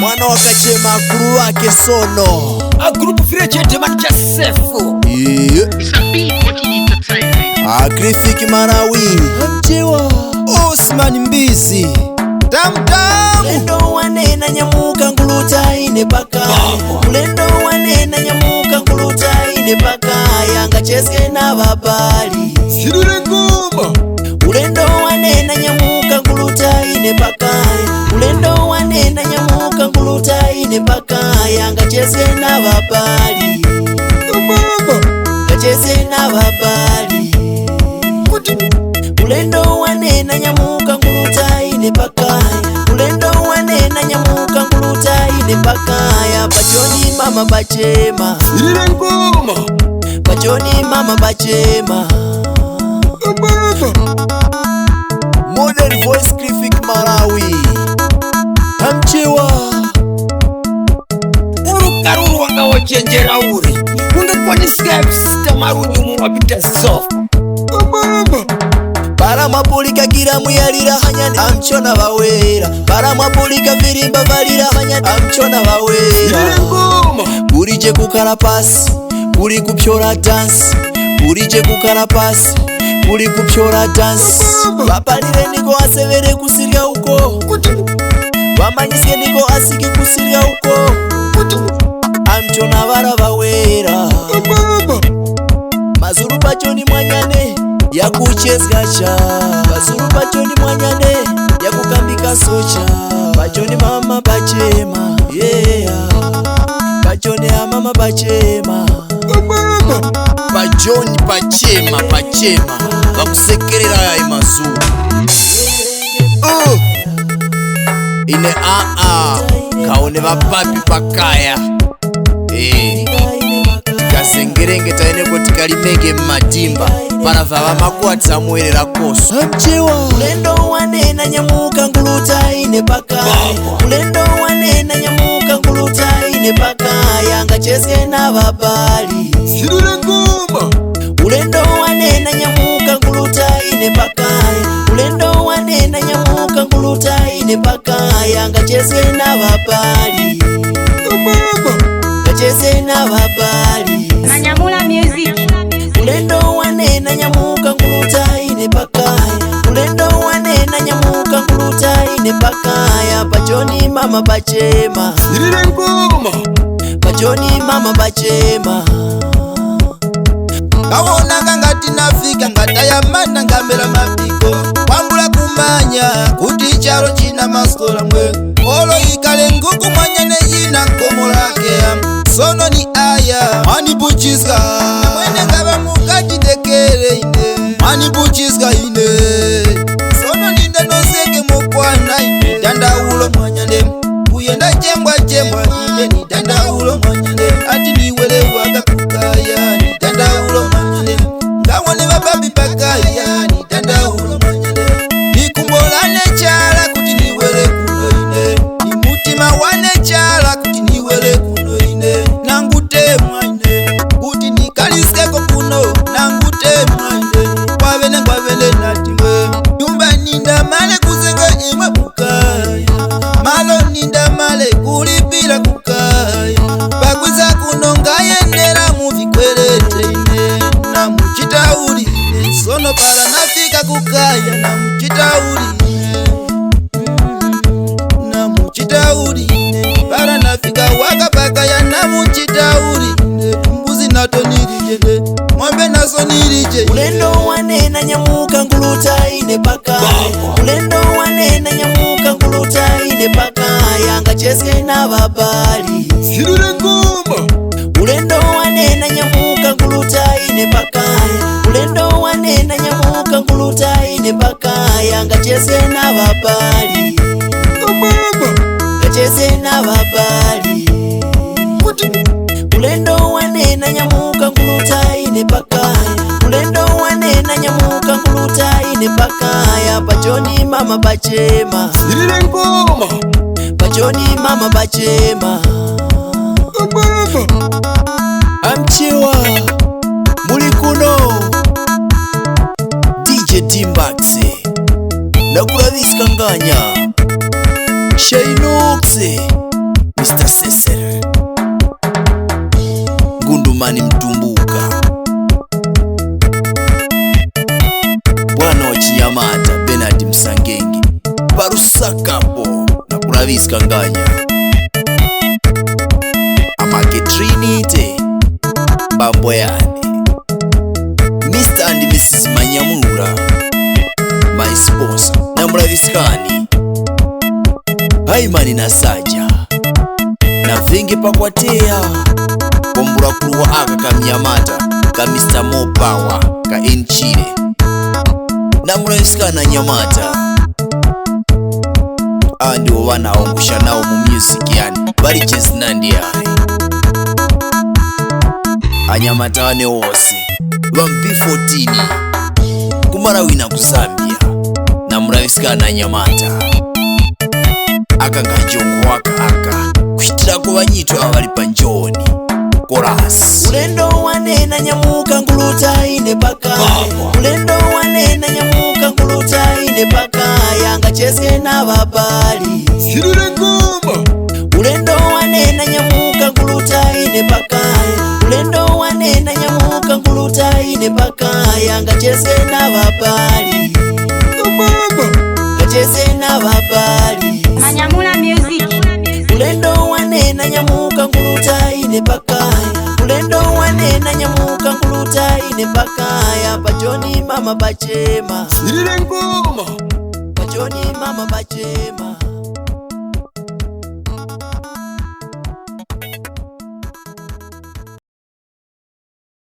mwana wakachema akuru wake sono Group free gentleman Josefu Sabi wakijita taifa Agrifiki Marawi Mchewa Osman Mbizi Tamtam Ulendo wanena nyamuka nguluta ine paka Ulendo wanena nyamuka nguluta ine paka Yanga cheske na babali Sidure ngoma Ulendo wanena nyamuka nguluta ine paka Ulendo wanena nyamuka nguluta ine paka Yanga cheske na babali Kacheze na babali Ulendo wanena nyamuka nguluta ine paka Ulendo wanena nyamuka nguluta ine paka Ya pachoni mama bachema Sidure ngoma Pachoni mama bachema Modern Voice Graphic Marawi Hamchewa Urukaruru wanga wachenjera uri Ungekuwa ni Skype marudi umwapita soft Para mapulika kira muyalira hanyani amchona bawera Para mapulika virimba valira hanyani amchona bawera Sidure ngoma Urije kukala pasi uri kupyora dance Urije kukala pasi uri kupyora dance Bapalire niko asevere kusiria uko Bamanyisike niko asiki kusiria uko Amchona bara bawera Mazuru pachoni mwanyane ya kuchezgacha Mazuru pachoni mwanyane ya kukambika socha Pachoni mama bachema yeah Pachoni ya mama bachema Pachoni pachema Bakusekerera ya imazuru Ine kaone bapapi pakaya Kasengerenge taine koti kalimenge mmadimba Paravava makuatsa muerera koso Hamchewa Ulendo wanena nyamuka nguluta ine paka Ulendo wanena nyamuka nguluta ine paka Yanga cheske na babali Sidure ngoma Ulendo wanena nyamuka nguluta ine paka Ulendo wanena nyamuka nguluta ine paka Yanga cheske na babali Kacheze na babali Manyamula music. Ulendo wanena nyamuka nguluta ine paka Ulendo wanena nyamuka nguluta ine paka Ya pachoni mama bachema Sidure ngoma Pachoni mama bachema Kawona ngati nafika ngatayamana ngambela mapiko Wambula kumanya kuti charo china maskola mwe Olo ikale nguku mwanyane yina nkomo lake Sono ni aya Mani buchiska Mwene ngaba mukati dekere ine Mani buchiska ine Sono ninde noseke mukwana ine Danda ulo mwanyane Uyenda jembwa ine ni danda ulo mwanyane Ati niwele waka kukaya ni danda ulo mwanyane Ngawone bababi pakaya ni danda ulo mwanyane Nikumbolane chala kuti niwele kuno ine Ni mutima wane chala kuti niwele kuno ine Nangutemwa ine Kuti nikaliskeko kuno Nangutemwa ine Ngwavene natimwe Nyumba ninda male kuzenga imwe kukaya Malo ninda male kulipila kukaya Bagwiza kuno ngayendera muvikwerete ine Na muchitauri ine Sono pala nafika kukaya Na muchitauri ine Na muchitauri ine Pala nafika wakapakaya Na muchitauri ine Mbuzi nato nirijende Ng'ombe naso nirije Ulendo wanena nyamuka nguluta ine paka Ulendo wanena nyamuka nguluta ine paka Yanga cheske na babali Sidure ngoma Ulendo wanena nyamuka nguluta ine paka Ulendo wanena nyamuka nguluta ine paka Yanga cheske na babali Kacheze na babali Ulendo wanena nyamuka nguluta ine paka Ulendo wanena nyamuka nguluta ine paka Ya pachoni mama bachema Sidure ngoma Pachoni mama bachema Amchewa Muli kuno DJ Dimbaxe Nakulaviska nganya Shainoxe Mr. Cecil Ngundumani Mtumbuka, Bwana wa Chinyamata Bernard Msangenge, Parusakapo na Kulavisika Nganya, Amake Trinity Mbamboyane, Mr. and Mrs. Manyamura, my sponsor na Mulavisikani, Haimani na Saja na Vinge Pakwatea, Kombura Kuluwa aka Kamnyamata ka Mr. Mopawa ka Enchile na Mulavisikani na Nyamata. Andi wana ongusha nao mu music yani bari chess nandi ai Anyamata wane wose Vampi 14 kumara wina kuzambia na Mulavisikani na Nyamata aka ngajongo aka kushitira ku banyitu abali panjoni chorus. Ulendo wanena nyamuka nguluta ine paka, ulendo wanena nyamuka nguluta ine paka, yanga chese na babali sirire ngoma. Ulendo wanena nyamuka nguluta ine paka, ulendo wanena nyamuka nguluta ine paka, yanga chese na babali mama chese na babali Manyamura music. Ulendo wanena nyamuka nguluta ine paka, ulendo wanena nyamuka nguluta ine paka, ya pachoni mama bachema sirire ngoma, pachoni mama bachema.